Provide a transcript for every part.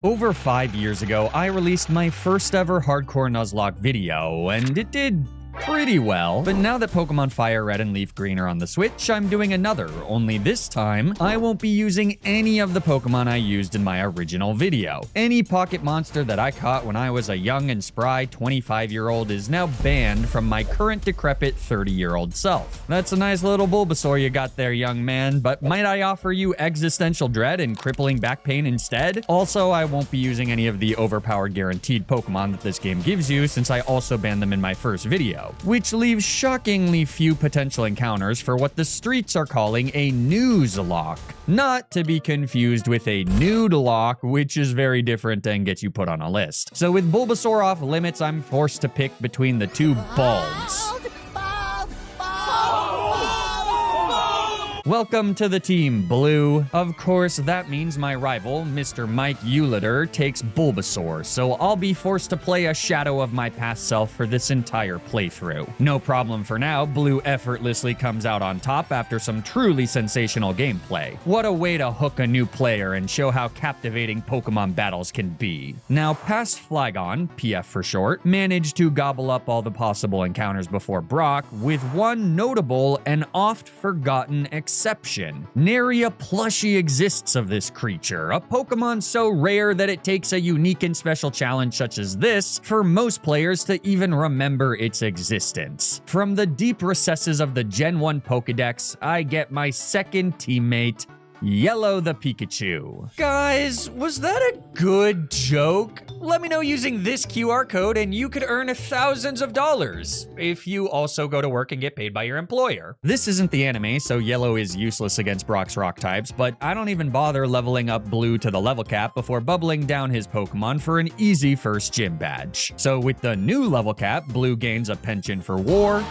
Over 5 years ago, I released my first ever hardcore Nuzlocke video, and it did pretty well. But now that Pokemon Fire Red and Leaf Green are on the Switch, I'm doing another, only this time, I won't be using any of the Pokemon I used in my original video. Any pocket monster that I caught when I was a young and spry 25-year-old is now banned from my current decrepit 30-year-old self. That's a nice little Bulbasaur you got there, young man, but might I offer you existential dread and crippling back pain instead? Also, I won't be using any of the overpowered guaranteed Pokemon that this game gives you, since I also banned them in my first video, which leaves shockingly few potential encounters for what the streets are calling a Nuzlocke. Not to be confused with a Nude-lock, which is very different and gets you put on a list. So with Bulbasaur off limits, I'm forced to pick between the two Balds. Welcome to the Team Blue. Of course, that means my rival, Mr. Mike Euliter, takes Bulbasaur, so I'll be forced to play a shadow of my past self for this entire playthrough. No problem for now, Blue effortlessly comes out on top after some truly sensational gameplay. What a way to hook a new player and show how captivating Pokemon battles can be. Now, past Flygon, PF for short, managed to gobble up all the possible encounters before Brock, with one notable and oft-forgotten exception. Nary a plushie exists of this creature, a Pokemon so rare that it takes a unique and special challenge such as this for most players to even remember its existence. From the deep recesses of the Gen 1 Pokedex, I get my second teammate, Yellow the Pikachu. Guys, was that a good joke? Let me know using this QR code and you could earn thousands of dollars if you also go to work and get paid by your employer. This isn't the anime, so Yellow is useless against Brock's rock types, but I don't even bother leveling up Blue to the level cap before bubbling down his Pokemon for an easy first gym badge. So with the new level cap, Blue gains a penchant for war,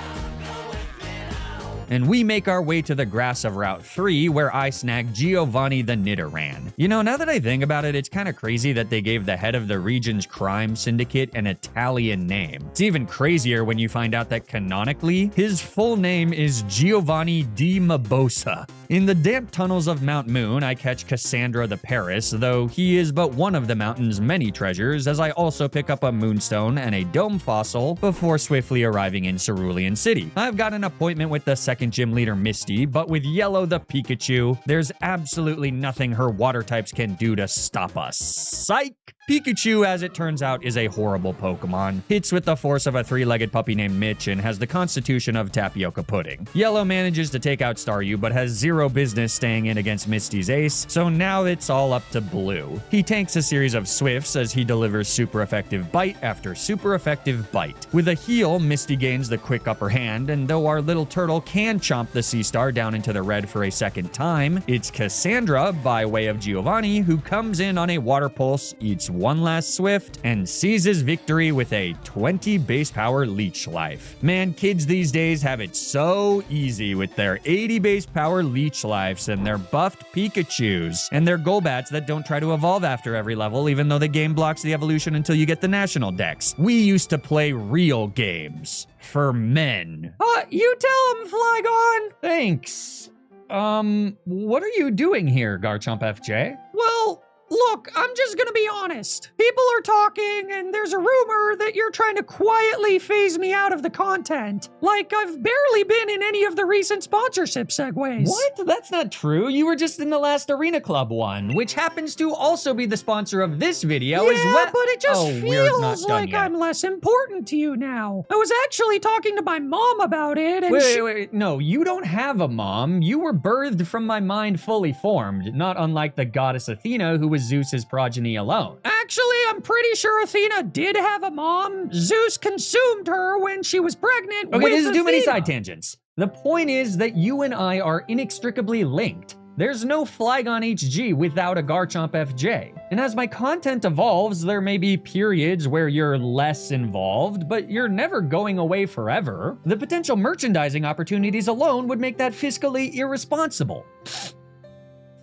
and we make our way to the grass of Route 3, where I snag Giovanni the Nidoran. You know, now that I think about it, it's kind of crazy that they gave the head of the region's crime syndicate an Italian name. It's even crazier when you find out that canonically, his full name is Giovanni di Mabosa. In the damp tunnels of Mount Moon, I catch Cassandra the Paris, though he is but one of the mountain's many treasures, as I also pick up a Moonstone and a Dome Fossil before swiftly arriving in Cerulean City. I've got an appointment with the second gym leader Misty, but with Yellow the Pikachu, there's absolutely nothing her water types can do to stop us. Psych! Pikachu, as it turns out, is a horrible Pokemon. Hits with the force of a three-legged puppy named Mitch and has the constitution of tapioca pudding. Yellow manages to take out Staryu, but has zero business staying in against Misty's ace, so now it's all up to Blue. He tanks a series of Swifts as he delivers super effective bite after super effective bite. With a heal, Misty gains the quick upper hand, and though our little turtle can chomp the Sea Star down into the red for a second time, it's Cassandra, by way of Giovanni, who comes in on a water pulse, eats one last Swift, and seizes victory with a 20 base power leech life. Man, kids these days have it so easy with their 80 base power leech lives and their buffed Pikachus, and their Golbats that don't try to evolve after every level, even though the game blocks the evolution until you get the national dex. We used to play real games. For men. You tell him, Flygon! Thanks. What are you doing here, Garchomp FJ? Well, look, I'm just gonna be honest. People are talking, and there's a rumor that you're trying to quietly phase me out of the content. Like I've barely been in any of the recent sponsorship segues. What? That's not true. You were just in the last Arena Club one, which happens to also be the sponsor of this video as well. Yeah, but it just feels like I'm less important to you now. I was actually talking to my mom about it, and Wait, no, you don't have a mom. You were birthed from my mind fully formed, not unlike the goddess Athena, who was Zeus's progeny alone. Actually, I'm pretty sure Athena did have a mom. Zeus consumed her when she was pregnant with this is too many Athena. side tangents. The point is that you and I are inextricably linked. There's no Flygon HG without a Garchomp FJ. And as my content evolves, there may be periods where you're less involved, but you're never going away forever. The potential merchandising opportunities alone would make that fiscally irresponsible.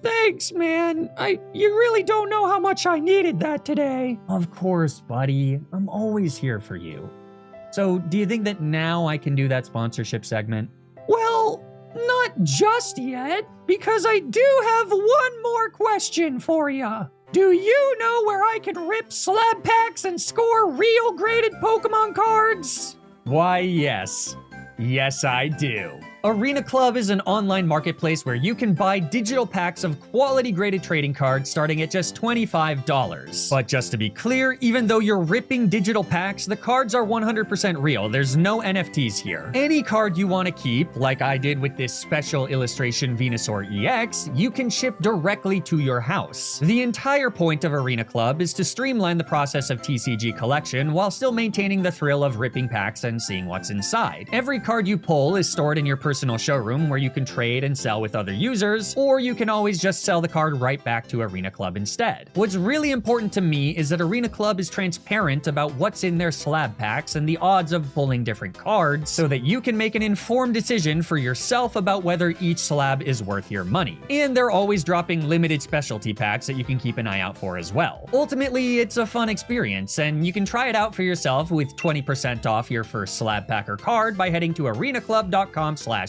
Thanks, man. You really don't know how much I needed that today. Of course, buddy. I'm always here for you. So, do you think that now I can do that sponsorship segment? Well, not just yet, because I do have one more question for you. Do you know where I can rip slab packs and score real graded Pokemon cards? Why, yes. Yes, I do. Arena Club is an online marketplace where you can buy digital packs of quality graded trading cards starting at just $25. But just to be clear, even though you're ripping digital packs, the cards are 100% real. There's no NFTs here. Any card you want to keep, like I did with this special illustration Venusaur EX, you can ship directly to your house. The entire point of Arena Club is to streamline the process of TCG collection while still maintaining the thrill of ripping packs and seeing what's inside. Every card you pull is stored in your personal showroom where you can trade and sell with other users, or you can always just sell the card right back to Arena Club instead. What's really important to me is that Arena Club is transparent about what's in their slab packs and the odds of pulling different cards so that you can make an informed decision for yourself about whether each slab is worth your money. And they're always dropping limited specialty packs that you can keep an eye out for as well. Ultimately, it's a fun experience, and you can try it out for yourself with 20% off your first slab pack or card by heading to arenaclub.com/Flygon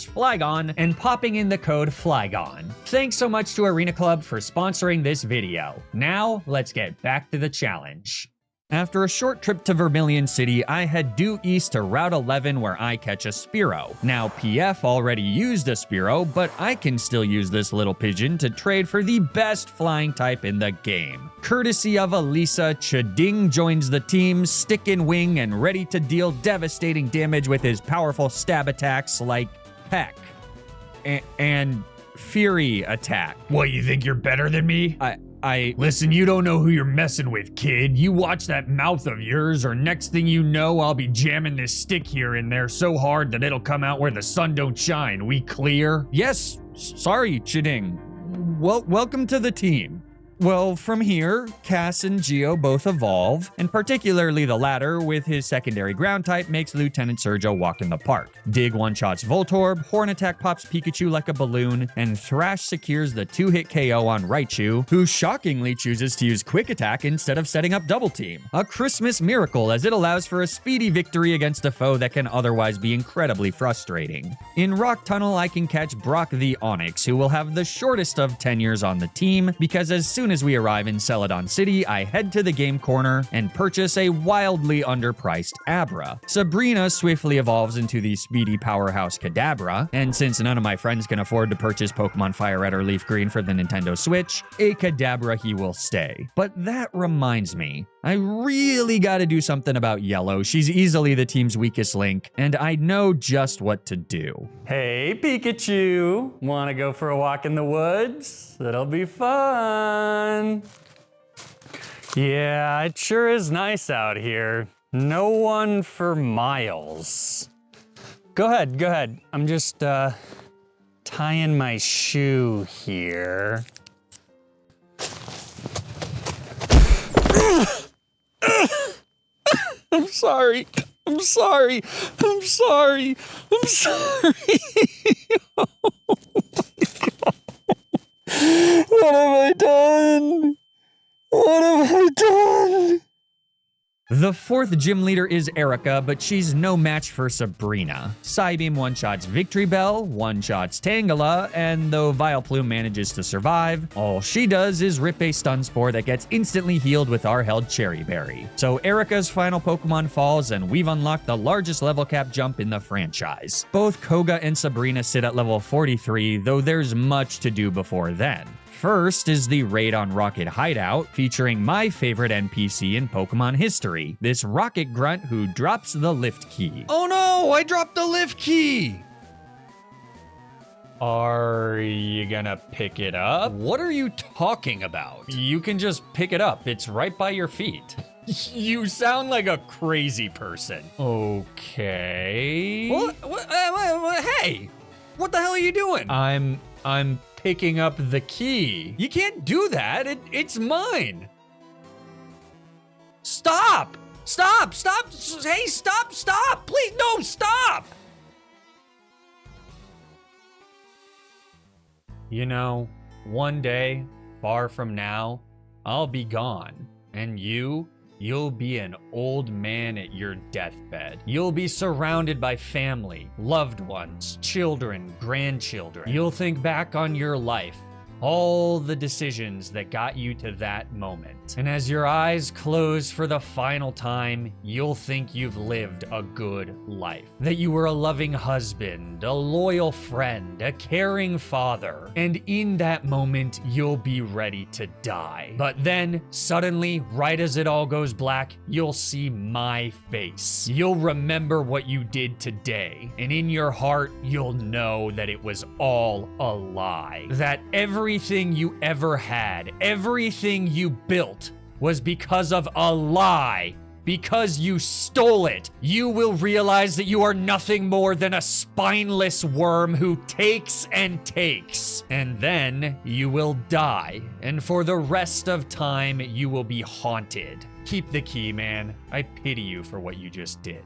and popping in the code FLYGON. Thanks so much to Arena Club for sponsoring this video. Now, let's get back to the challenge. After a short trip to Vermilion City, I head due east to Route 11 where I catch a Spearow. Now, PF already used a Spearow, but I can still use this little pigeon to trade for the best flying type in the game. Courtesy of Elisa, Chiding joins the team, stick in wing, and ready to deal devastating damage with his powerful stab attacks like Peck and Fury attack. What, you think you're better than me? I Listen, you don't know who you're messing with, kid. You watch that mouth of yours, or next thing you know, I'll be jamming this stick here and there so hard that it'll come out where the sun don't shine. We clear? Yes, sorry, Chiding. Well, welcome to the team. Well, from here, Cass and Geo both evolve, and particularly the latter, with his secondary ground type, makes Lieutenant Surge a walk in the park. Dig one-shots Voltorb, Horn Attack pops Pikachu like a balloon, and Thrash secures the 2-hit KO on Raichu, who shockingly chooses to use Quick Attack instead of setting up Double Team. A Christmas miracle, as it allows for a speedy victory against a foe that can otherwise be incredibly frustrating. In Rock Tunnel, I can catch Brock the Onix, who will have the shortest of tenures on the team, because as soon as we arrive in Celadon City, I head to the game corner and purchase a wildly underpriced Abra. Sabrina swiftly evolves into the speedy powerhouse Kadabra, and since none of my friends can afford to purchase Pokemon FireRed or Leaf Green for the Nintendo Switch, a Kadabra he will stay. But that reminds me, I really gotta do something about Yellow. She's easily the team's weakest link, and I know just what to do. Hey, Pikachu! Wanna go for a walk in the woods? It'll be fun! Yeah, it sure is nice out here. No one for miles. Go ahead. I'm just, tying my shoe here. I'm sorry. Oh my God. What have I done? The fourth gym leader is Erica, but she's no match for Sabrina. Psybeam one-shots Victory Bell, one-shots Tangela, and though Vileplume manages to survive, all she does is rip a stun spore that gets instantly healed with our held Cherry Berry. So Erica's final Pokemon falls, and we've unlocked the largest level cap jump in the franchise. Both Koga and Sabrina sit at level 43, though there's much to do before then. First is the raid on Rocket Hideout, featuring my favorite NPC in Pokemon history, this rocket grunt who drops the lift key. Oh no, I dropped the lift key! Are you gonna pick it up? What are you talking about? You can just pick it up, it's right by your feet. You sound like a crazy person. Okay. Hey! What the hell are you doing? I'm picking up the key. You can't do that. It's mine. Stop! Stop! Hey, stop! Please, no, stop! You know, one day, far from now, I'll be gone, and you'll be an old man at your deathbed. You'll be surrounded by family, loved ones, children, grandchildren. You'll think back on your life all the decisions that got you to that moment. And as your eyes close for the final time, you'll think you've lived a good life. That you were a loving husband, a loyal friend, a caring father. And in that moment, you'll be ready to die. But then, suddenly, right as it all goes black, you'll see my face. You'll remember what you did today. And in your heart, you'll know that it was all a lie. That everything you ever had, everything you built, was because of a lie. Because you stole it. You will realize that you are nothing more than a spineless worm who takes and takes. And then you will die. And for the rest of time, you will be haunted. Keep the key, man. I pity you for what you just did.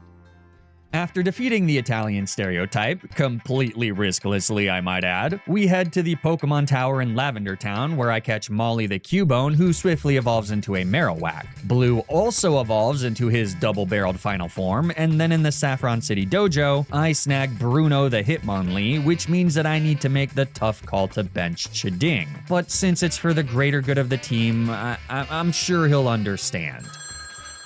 After defeating the Italian stereotype, completely risklessly I might add, we head to the Pokemon Tower in Lavender Town where I catch Molly the Cubone, who swiftly evolves into a Marowak. Blue also evolves into his double-barreled final form, and then in the Saffron City Dojo, I snag Bruno the Hitmonlee, which means that I need to make the tough call to bench Chiding. But since it's for the greater good of the team, I'm sure he'll understand.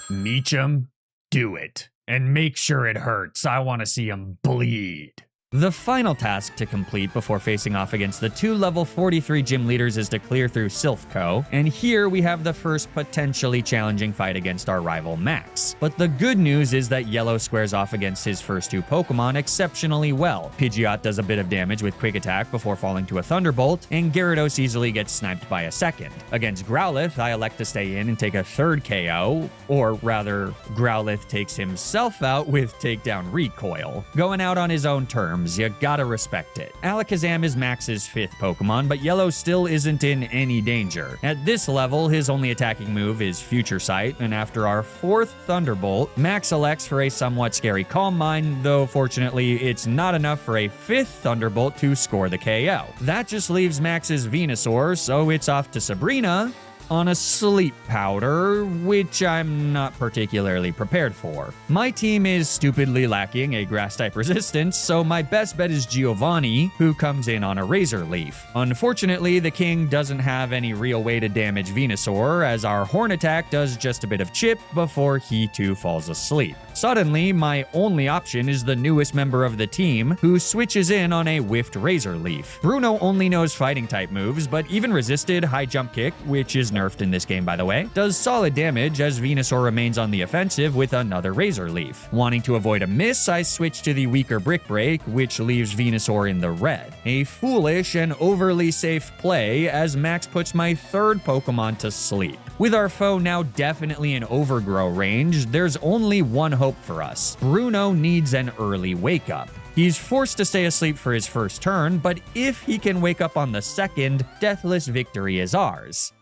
Meechum, do it. And make sure it hurts. I want to see him bleed. The final task to complete before facing off against the two level 43 gym leaders is to clear through Silphco, and here we have the first potentially challenging fight against our rival Max. But the good news is that Yellow squares off against his first two Pokemon exceptionally well. Pidgeot does a bit of damage with Quick Attack before falling to a Thunderbolt, and Gyarados easily gets sniped by a second. Against Growlithe, I elect to stay in and take a third KO, or rather, Growlithe takes himself out with Takedown Recoil. Going out on his own terms, you gotta respect it. Alakazam is Max's 5th Pokemon, but Yellow still isn't in any danger. At this level, his only attacking move is Future Sight, and after our 4th Thunderbolt, Max elects for a somewhat scary Calm Mind, though fortunately it's not enough for a 5th Thunderbolt to score the KO. That just leaves Max's Venusaur, so it's off to Sabrina on a sleep powder, which I'm not particularly prepared for. My team is stupidly lacking a grass-type resistance, so my best bet is Giovanni, who comes in on a Razor Leaf. Unfortunately, the king doesn't have any real way to damage Venusaur, as our Horn Attack does just a bit of chip before he too falls asleep. Suddenly, my only option is the newest member of the team, who switches in on a whiffed Razor Leaf. Bruno only knows fighting-type moves, but even resisted High Jump Kick, which is nerfed in this game by the way, does solid damage as Venusaur remains on the offensive with another Razor Leaf. Wanting to avoid a miss, I switch to the weaker Brick Break, which leaves Venusaur in the red. A foolish and overly safe play as Max puts my 3rd Pokemon to sleep. With our foe now definitely in overgrow range, there's only one hope for us. Bruno needs an early wake up. He's forced to stay asleep for his first turn, but if he can wake up on the 2nd, deathless victory is ours.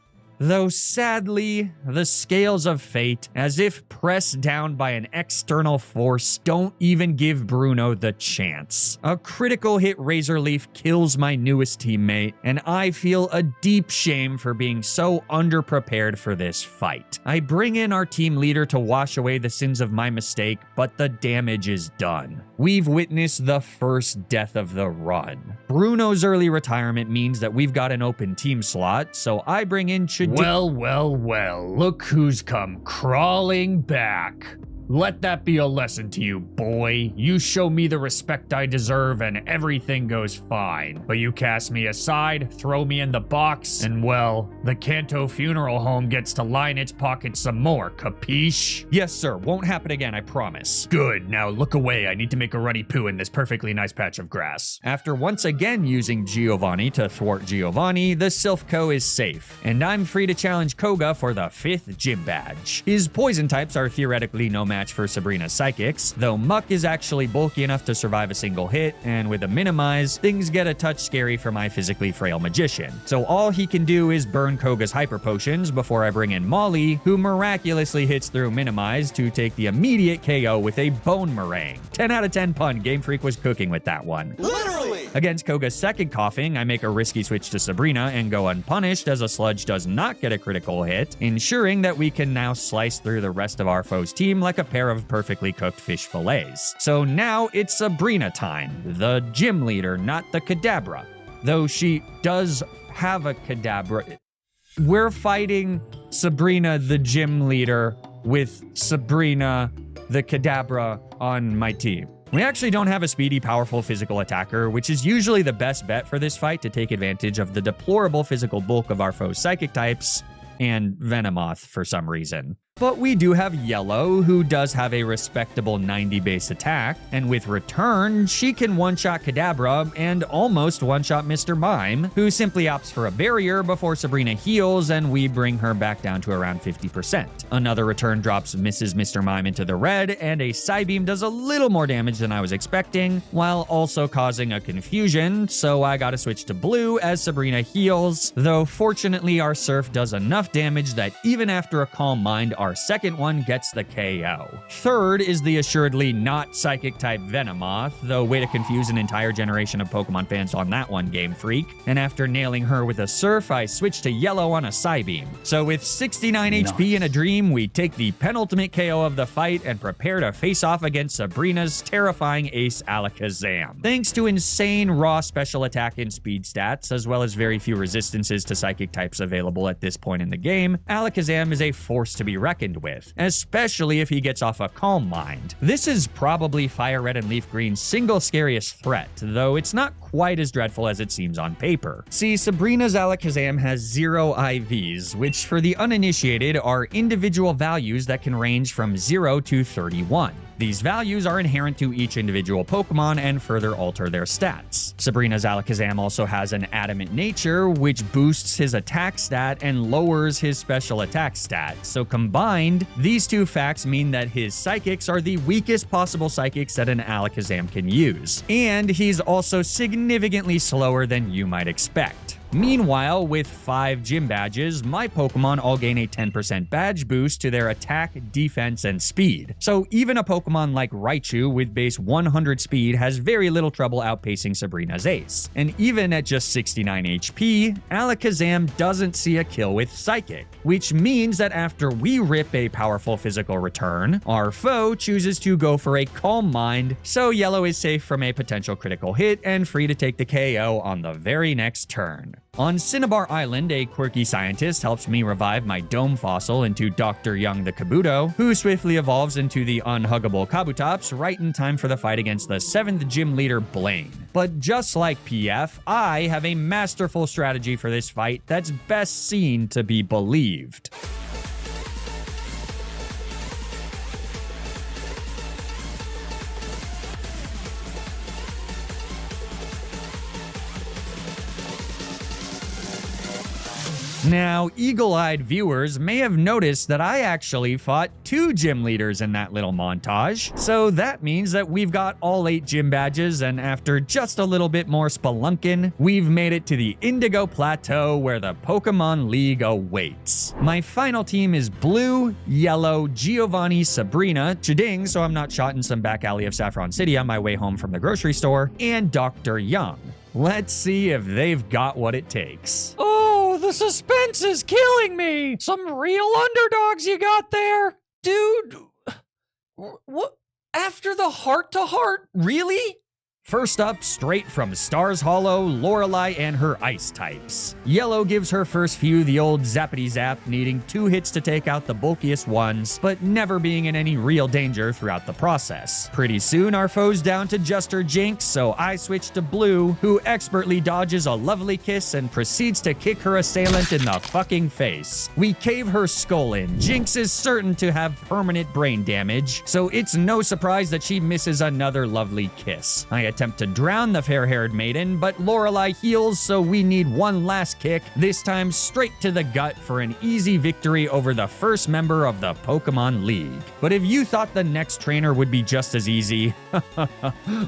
Though sadly, the scales of fate, as if pressed down by an external force, don't even give Bruno the chance. A critical hit Razor Leaf kills my newest teammate, and I feel a deep shame for being so underprepared for this fight. I bring in our team leader to wash away the sins of my mistake, but the damage is done. We've witnessed the first death of the run. Bruno's early retirement means that we've got an open team slot, so I bring in Well, look who's come crawling back. Let that be a lesson to you, boy. You show me the respect I deserve and everything goes fine. But you cast me aside, throw me in the box, and well, the Kanto Funeral Home gets to line its pockets some more, capiche? Yes, sir. Won't happen again, I promise. Good, now look away. I need to make a ruddy poo in this perfectly nice patch of grass. After once again using Giovanni to thwart Giovanni, the Silphco is safe, and I'm free to challenge Koga for the 5th gym badge. His poison types are theoretically no match for Sabrina's Psychics, though Muck is actually bulky enough to survive a single hit, and with a Minimize, things get a touch scary for my physically frail magician. So all he can do is burn Koga's Hyper Potions before I bring in Molly, who miraculously hits through Minimize to take the immediate KO with a Bone Meringue. 10 out of 10 pun, Game Freak was cooking with that one. Literally! Against Koga's 2nd Coughing, I make a risky switch to Sabrina and go unpunished as a Sludge does not get a critical hit, ensuring that we can now slice through the rest of our foe's team like a pair of perfectly cooked fish fillets. So now it's Sabrina time, the gym leader, not the Kadabra. Though she does have a Kadabra. We're fighting Sabrina, the gym leader, with Sabrina, the Kadabra on my team. We actually don't have a speedy, powerful physical attacker, which is usually the best bet for this fight to take advantage of the deplorable physical bulk of our foe's psychic types and Venomoth for some reason. But we do have Yellow, who does have a respectable 90 base attack, and with Return, she can one-shot Kadabra and almost one-shot Mr. Mime, who simply opts for a barrier before Sabrina heals and we bring her back down to around 50%. Another Return drops misses Mr. Mime into the red, and a Psybeam does a little more damage than I was expecting, while also causing a confusion, so I gotta switch to blue as Sabrina heals, though fortunately our Surf does enough damage that even after a Calm Mind, our second one gets the KO. Third is the assuredly not Psychic-type Venomoth, though way to confuse an entire generation of Pokemon fans on that one, Game Freak. And after nailing her with a Surf, I switch to Yellow on a Psybeam. So with 69 HP in a Dream, we take the penultimate KO of the fight and prepare to face off against Sabrina's terrifying ace Alakazam. Thanks to insane raw special attack and speed stats, as well as very few resistances to Psychic types available at this point in the game, Alakazam is a force to be reckoned with, especially if he gets off a Calm Mind. This is probably Fire Red and Leaf Green's single scariest threat, though it's not quite as dreadful as it seems on paper. See, Sabrina's Alakazam has 0 IVs, which for the uninitiated are individual values that can range from 0 to 31. These values are inherent to each individual Pokemon and further alter their stats. Sabrina's Alakazam also has an Adamant nature, which boosts his attack stat and lowers his special attack stat. So combined, these two facts mean that his Psychics are the weakest possible Psychics that an Alakazam can use. And he's also significantly slower than you might expect. Meanwhile, with 5 gym badges, my Pokemon all gain a 10% badge boost to their attack, defense, and speed. So even a Pokemon like Raichu with base 100 speed has very little trouble outpacing Sabrina's ace. And even at just 69 HP, Alakazam doesn't see a kill with Psychic, which means that after we rip a powerful physical return, our foe chooses to go for a Calm Mind, so Yellow is safe from a potential critical hit and free to take the KO on the very next turn. On Cinnabar Island, a quirky scientist helps me revive my Dome Fossil into Dr. Young the Kabuto, who swiftly evolves into the unhuggable Kabutops right in time for the fight against the 7th gym leader, Blaine. But just like PF, I have a masterful strategy for this fight that's best seen to be believed. Now, eagle-eyed viewers may have noticed that I actually fought 2 gym leaders in that little montage. So that means that we've got all 8 gym badges, and after just a little bit more spelunking, we've made it to the Indigo Plateau where the Pokemon League awaits. My final team is Blue, Yellow, Giovanni, Sabrina, Chiding, so I'm not shot in some back alley of Saffron City on my way home from the grocery store, and Dr. Young. Let's see if they've got what it takes. Oh, the suspense is killing me! Some real underdogs you got there! Dude, what? After the heart-to-heart? Really? First up, straight from Stars Hollow, Lorelei and her ice types. Yellow gives her first few the old zappity zap, needing 2 hits to take out the bulkiest ones, but never being in any real danger throughout the process. Pretty soon, our foe's down to just her Jynx, so I switch to Blue, who expertly dodges a lovely kiss and proceeds to kick her assailant in the fucking face. We cave her skull in. Jynx is certain to have permanent brain damage, so it's no surprise that she misses another lovely kiss. I attempt to drown the fair-haired maiden, but Lorelei heals, so we need one last kick, this time straight to the gut for an easy victory over the first member of the Pokemon League. But if you thought the next trainer would be just as easy,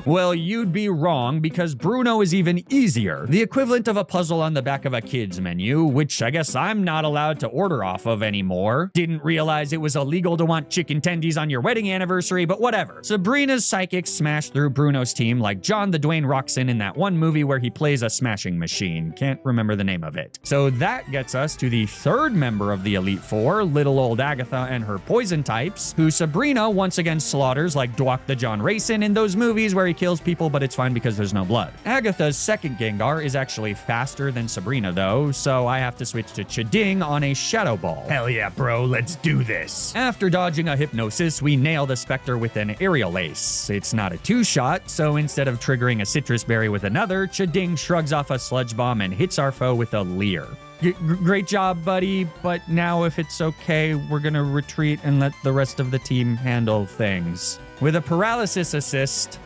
well, you'd be wrong, because Bruno is even easier. The equivalent of a puzzle on the back of a kid's menu, which I guess I'm not allowed to order off of anymore. Didn't realize it was illegal to want chicken tendies on your wedding anniversary, but whatever. Sabrina's Psychics smashed through Bruno's team like like John the Dwayne Roxon in that one movie where he plays a smashing machine. Can't remember the name of it. So that gets us to the third member of the Elite Four, little old Agatha and her poison types, who Sabrina once again slaughters like Dwok the John Racing in those movies where he kills people, but it's fine because there's no blood. Agatha's second Gengar is actually faster than Sabrina though, so I have to switch to Chiding on a Shadow Ball. Hell yeah, bro, let's do this. After dodging a Hypnosis, we nail the Spectre with an Aerial Ace. It's not a two-shot, so instead of triggering a Citrus Berry with another, Chiding shrugs off a Sludge Bomb and hits our foe with a Leer. Great job, buddy, but now if it's okay, we're gonna retreat and let the rest of the team handle things. With a Paralysis Assist,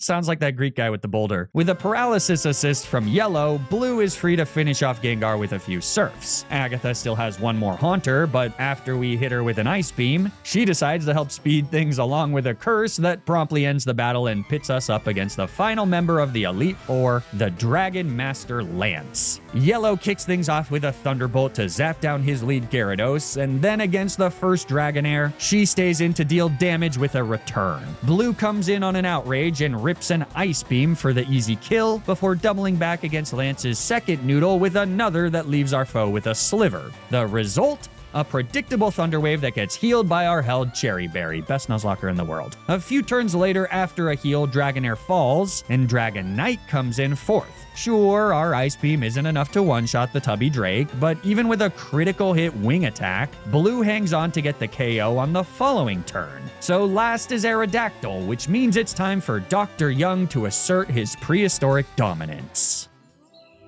sounds like that Greek guy with the boulder. With a Paralysis Assist from Yellow, Blue is free to finish off Gengar with a few Surfs. Agatha still has one more Haunter, but after we hit her with an Ice Beam, she decides to help speed things along with a Curse that promptly ends the battle and pits us up against the final member of the Elite Four, the Dragon Master Lance. Yellow kicks things off with a Thunderbolt to zap down his lead Gyarados, and then against the first Dragonair, she stays in to deal damage with a Return. Blue comes in on an Outrage and rips an Ice Beam for the easy kill before doubling back against Lance's second Noodle with another that leaves our foe with a Sliver. The result? A predictable Thunder Wave that gets healed by our held Cherry Berry, best Nuzlocker in the world. A few turns later, after a heal, Dragonair falls, and Dragonite comes in fourth. Sure, our Ice Beam isn't enough to one-shot the Tubby Drake, but even with a critical hit Wing Attack, Blue hangs on to get the KO on the following turn. So last is Aerodactyl, which means it's time for Dr. Young to assert his prehistoric dominance.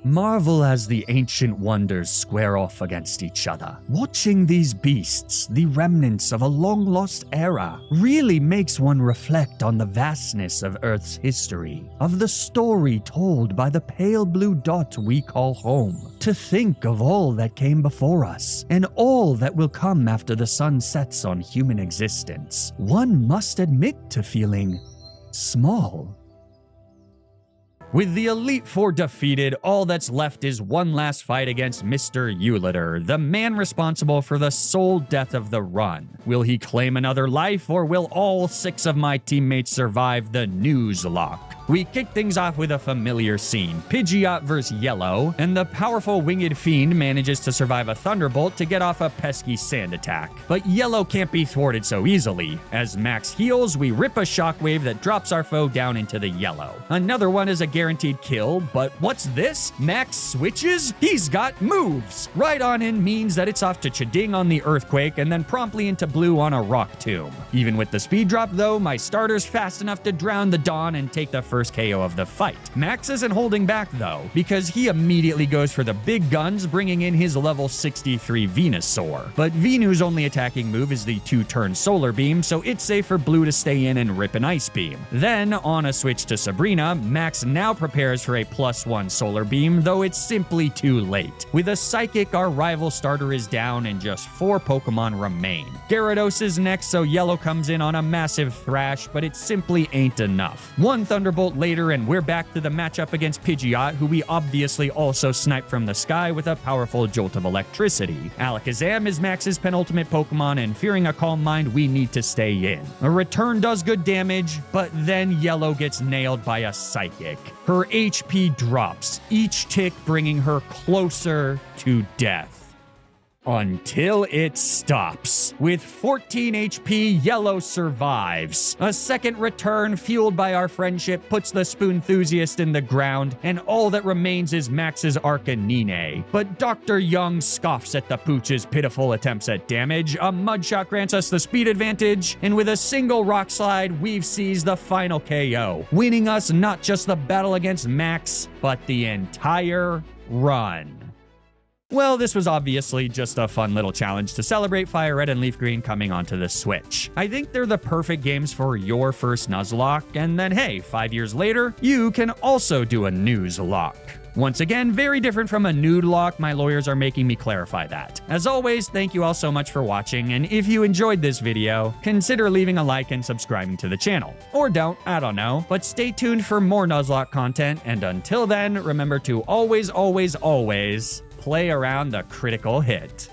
Marvel as the ancient wonders square off against each other. Watching these beasts, the remnants of a long-lost era, really makes one reflect on the vastness of Earth's history, of the story told by the pale blue dot we call home. To think of all that came before us, and all that will come after the sun sets on human existence, one must admit to feeling small. With the Elite Four defeated, all that's left is one last fight against Mr. Euliter, the man responsible for the sole death of the run. Will he claim another life, or will all 6 of my teammates survive the Nuzlocke? We kick things off with a familiar scene, Pidgeot vs. Yellow, and the powerful Winged Fiend manages to survive a Thunderbolt to get off a pesky Sand Attack. But Yellow can't be thwarted so easily. As Max heals, we rip a Shockwave that drops our foe down into the Yellow. Another one is a guaranteed kill, but what's this? Max switches? He's got moves! Right on in means that it's off to Chiding on the Earthquake and then promptly into Blue on a Rock Tomb. Even with the speed drop though, my starter's fast enough to drown the Dawn and take the first KO of the fight. Max isn't holding back though, because he immediately goes for the big guns, bringing in his level 63 Venusaur. But Venu's only attacking move is the 2-turn Solar Beam, so it's safe for Blue to stay in and rip an Ice Beam. Then, on a switch to Sabrina, Max now prepares for a +1 Solar Beam, though it's simply too late. With a Psychic, our rival starter is down and just 4 Pokemon remain. Gyarados is next, so Yellow comes in on a massive Thrash, but it simply ain't enough. One Thunderbolt later and we're back to the matchup against Pidgeot, who we obviously also snipe from the sky with a powerful Jolt of Electricity. Alakazam is Max's penultimate Pokemon, and fearing a Calm Mind, we need to stay in. A Return does good damage, but then Yellow gets nailed by a Psychic. Her HP drops, each tick bringing her closer to death. Until it stops. With 14 HP, Yellow survives. A second return fueled by our friendship puts the Spoonenthusiast in the ground, and all that remains is Max's Arcanine. But Dr. Young scoffs at the Pooch's pitiful attempts at damage, a Mudshot grants us the speed advantage, and with a single Rock Slide, we've seized the final KO, winning us not just the battle against Max, but the entire run. Well, this was obviously just a fun little challenge to celebrate Fire Red and Leaf Green coming onto the Switch. I think they're the perfect games for your first Nuzlocke, and then hey, 5 years later, you can also do a Nuzlocke. Once again, very different from a Noodlock. My lawyers are making me clarify that. As always, thank you all so much for watching, and if you enjoyed this video, consider leaving a like and subscribing to the channel. Or don't, I don't know, but stay tuned for more Nuzlocke content, and until then, remember to always, always, always play around the critical hit.